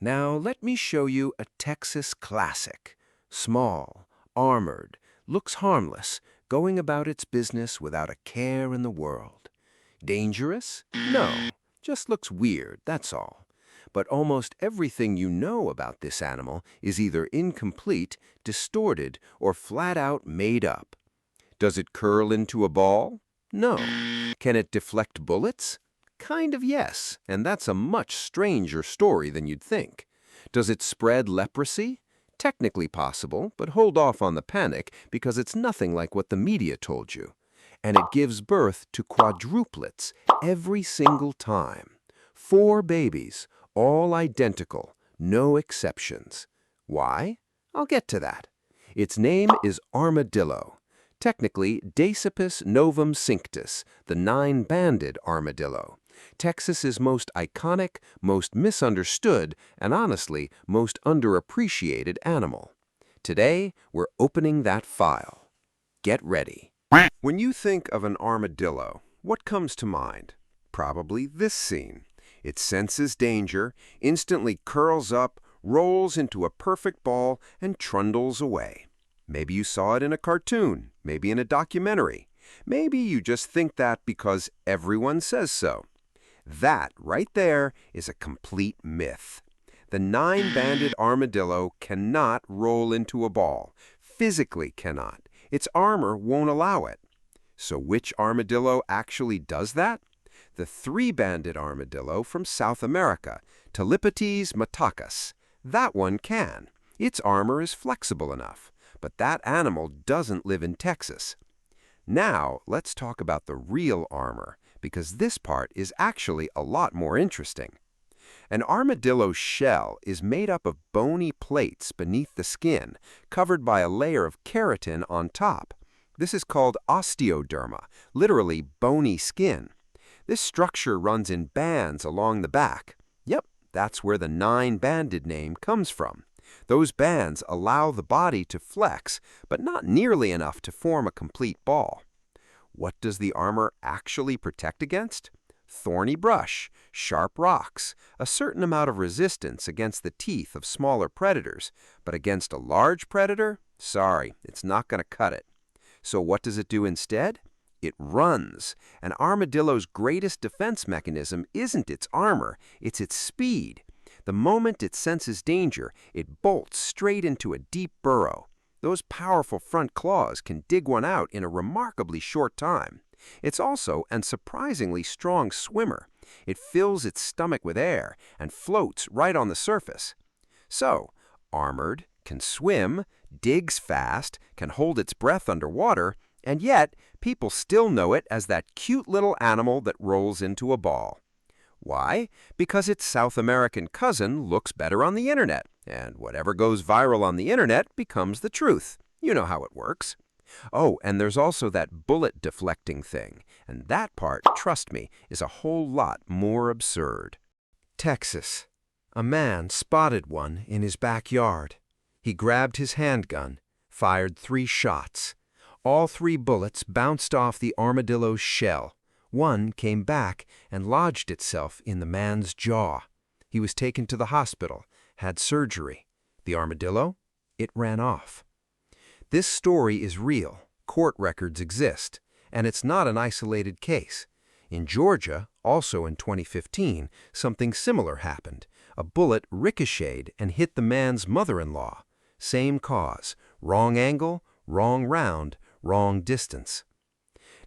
Now let me show you a Texas classic. Small, armored, looks harmless, going about its business without a care in the world. Dangerous? No, just looks weird, that's all. But almost everything you know about this animal is either incomplete, distorted, or flat out made up. Does it curl into a ball? No. Can it deflect bullets? Kind of yes, and that's a much stranger story than you'd think. Does it spread leprosy? Technically possible, but hold off on the panic because it's nothing like what the media told you. And it gives birth to quadruplets every single time. 4 babies, all identical, no exceptions. Why? I'll get to that. Its name is armadillo. Technically, Dasypus novum cinctus, the 9-banded armadillo. Texas's most iconic, most misunderstood, and honestly, most underappreciated animal. Today, we're opening that file. Get ready. When you think of an armadillo, what comes to mind? Probably this scene. It senses danger, instantly curls up, rolls into a perfect ball, and trundles away. Maybe you saw it in a cartoon, maybe in a documentary. Maybe you just think that because everyone says so. That, right there, is a complete myth. The 9-banded armadillo cannot roll into a ball. Physically cannot. Its armor won't allow it. So which armadillo actually does that? The 3-banded armadillo from South America, Bulletproof matacus. That one can. Its armor is flexible enough. But that animal doesn't live in Texas. Now, let's talk about the real armor, because this part is actually a lot more interesting. An armadillo's shell is made up of bony plates beneath the skin, covered by a layer of keratin on top. This is called osteoderma, literally bony skin. This structure runs in bands along the back. Yep, that's where the 9-banded name comes from. Those bands allow the body to flex, but not nearly enough to form a complete ball. What does the armor actually protect against? Thorny brush, sharp rocks, a certain amount of resistance against the teeth of smaller predators, but against a large predator? Sorry, it's not going to cut it. So what does it do instead? It runs. An armadillo's greatest defense mechanism isn't its armor, it's its speed. The moment it senses danger, it bolts straight into a deep burrow. Those powerful front claws can dig one out in a remarkably short time. It's also a surprisingly strong swimmer. It fills its stomach with air and floats right on the surface. So, armored, can swim, digs fast, can hold its breath underwater, and yet people still know it as that cute little animal that rolls into a ball. Why? Because its South American cousin looks better on the internet, and whatever goes viral on the internet becomes the truth. You know how it works. Oh, and there's also that bullet deflecting thing, and that part, trust me, is a whole lot more absurd. Texas. A man spotted one in his backyard. He grabbed his handgun, fired 3 shots. All 3 bullets bounced off the armadillo's shell. One came back and lodged itself in the man's jaw. He was taken to the hospital, had surgery. The armadillo? It ran off. This story is real. Court records exist. And it's not an isolated case. In Georgia, also in 2015, something similar happened. A bullet ricocheted and hit the man's mother-in-law. Same cause. Wrong angle, wrong round, wrong distance.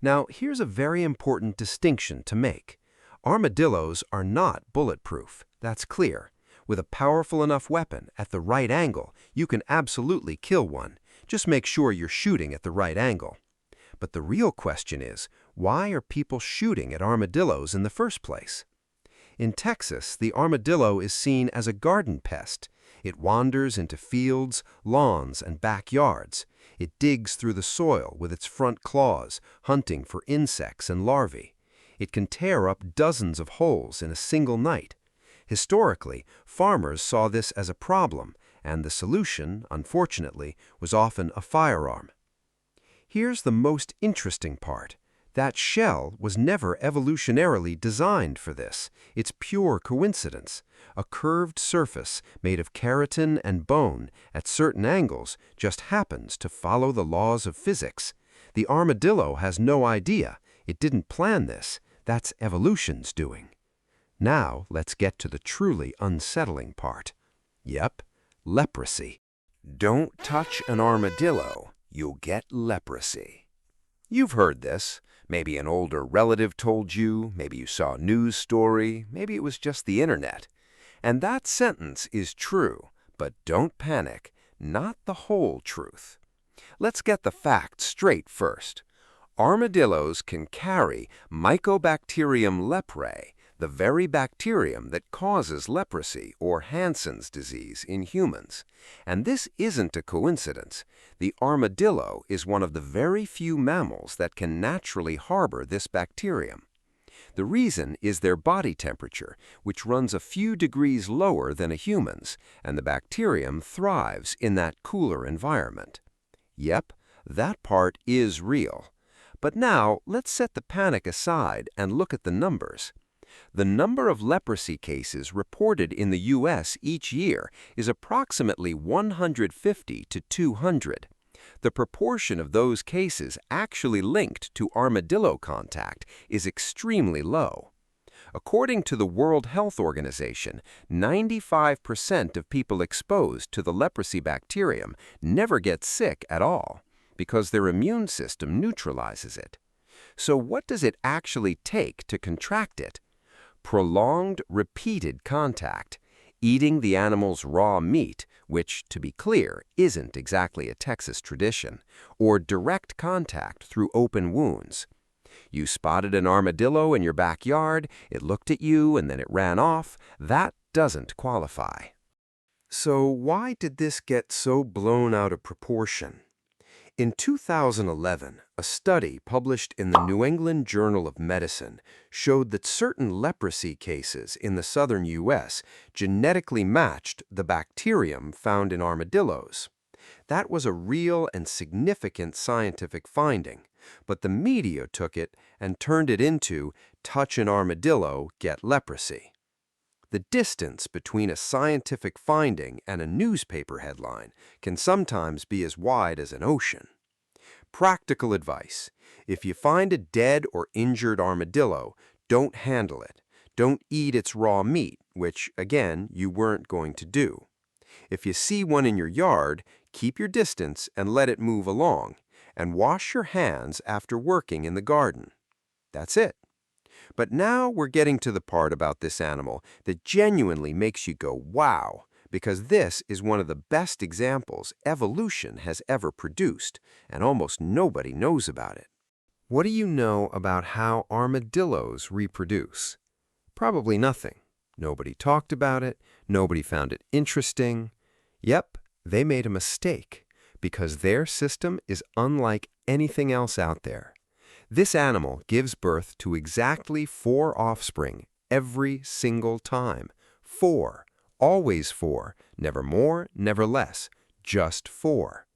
Now, here's a very important distinction to make. Armadillos are not bulletproof. That's clear. With a powerful enough weapon at the right angle, you can absolutely kill one. Just make sure you're shooting at the right angle. But the real question is, why are people shooting at armadillos in the first place? In Texas, the armadillo is seen as a garden pest. It wanders into fields, lawns, and backyards. It digs through the soil with its front claws, hunting for insects and larvae. It can tear up dozens of holes in a single night. Historically, farmers saw this as a problem, and the solution, unfortunately, was often a firearm. Here's the most interesting part. That shell was never evolutionarily designed for this. It's pure coincidence. A curved surface made of keratin and bone at certain angles just happens to follow the laws of physics. The armadillo has no idea. It didn't plan this. That's evolution's doing. Now let's get to the truly unsettling part. Yep, leprosy. Don't touch an armadillo, you'll get leprosy. You've heard this. Maybe an older relative told you, maybe you saw a news story, maybe it was just the internet. And that sentence is true, but don't panic, not the whole truth. Let's get the facts straight first. Armadillos can carry Mycobacterium leprae, the very bacterium that causes leprosy or Hansen's disease in humans. And this isn't a coincidence. The armadillo is one of the very few mammals that can naturally harbor this bacterium. The reason is their body temperature, which runs a few degrees lower than a human's, and the bacterium thrives in that cooler environment. Yep, that part is real. But now let's set the panic aside and look at the numbers. The number of leprosy cases reported in the U.S. each year is approximately 150 to 200. The proportion of those cases actually linked to armadillo contact is extremely low. According to the World Health Organization, 95% of people exposed to the leprosy bacterium never get sick at all because their immune system neutralizes it. So what does it actually take to contract it? Prolonged, repeated contact, eating the animal's raw meat, which, to be clear, isn't exactly a Texas tradition, or direct contact through open wounds. You spotted an armadillo in your backyard, it looked at you, and then it ran off. That doesn't qualify. So why did this get so blown out of proportion? In 2011, a study published in the New England Journal of Medicine showed that certain leprosy cases in the southern U.S. genetically matched the bacterium found in armadillos. That was a real and significant scientific finding, but the media took it and turned it into "touch an armadillo, get leprosy." The distance between a scientific finding and a newspaper headline can sometimes be as wide as an ocean. Practical advice: if you find a dead or injured armadillo, don't handle it. Don't eat its raw meat, which, again, you weren't going to do. If you see one in your yard, keep your distance and let it move along, and wash your hands after working in the garden. That's it. But now we're getting to the part about this animal that genuinely makes you go, wow, because this is one of the best examples evolution has ever produced, and almost nobody knows about it. What do you know about how armadillos reproduce? Probably nothing. Nobody talked about it, nobody found it interesting. Yep, they made a mistake, because their system is unlike anything else out there. This animal gives birth to exactly 4 offspring every single time. 4. Always 4. Never more, never less. Just 4.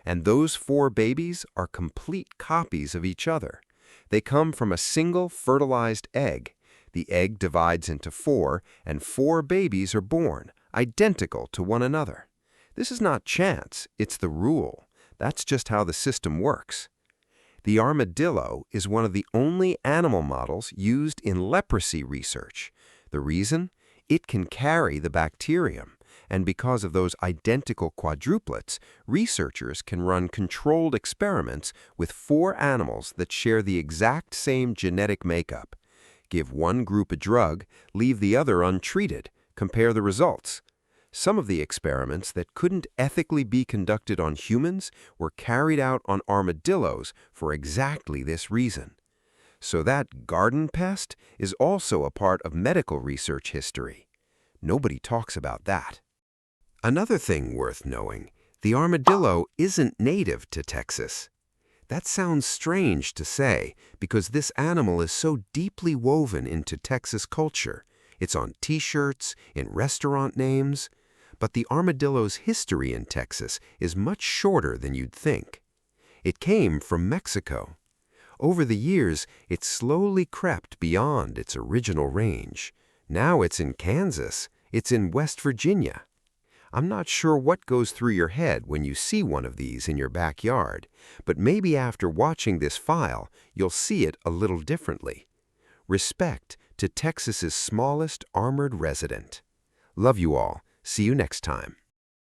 And those 4 babies are complete copies of each other. They come from a single fertilized egg. The egg divides into 4, and 4 babies are born, identical to one another. This is not chance, it's the rule. That's just how the system works. The armadillo is one of the only animal models used in leprosy research. The reason? It can carry the bacterium, and because of those identical quadruplets, researchers can run controlled experiments with 4 animals that share the exact same genetic makeup. Give one group a drug, leave the other untreated, compare the results. Some of the experiments that couldn't ethically be conducted on humans were carried out on armadillos for exactly this reason. So that garden pest is also a part of medical research history. Nobody talks about that. Another thing worth knowing, the armadillo isn't native to Texas. That sounds strange to say because this animal is so deeply woven into Texas culture. It's on t-shirts, in restaurant names. But the armadillo's history in Texas is much shorter than you'd think. It came from Mexico. Over the years, it slowly crept beyond its original range. Now it's in Kansas. It's in West Virginia. I'm not sure what goes through your head when you see one of these in your backyard, but maybe after watching this file, you'll see it a little differently. Respect to Texas's smallest armored resident. Love you all. See you next time.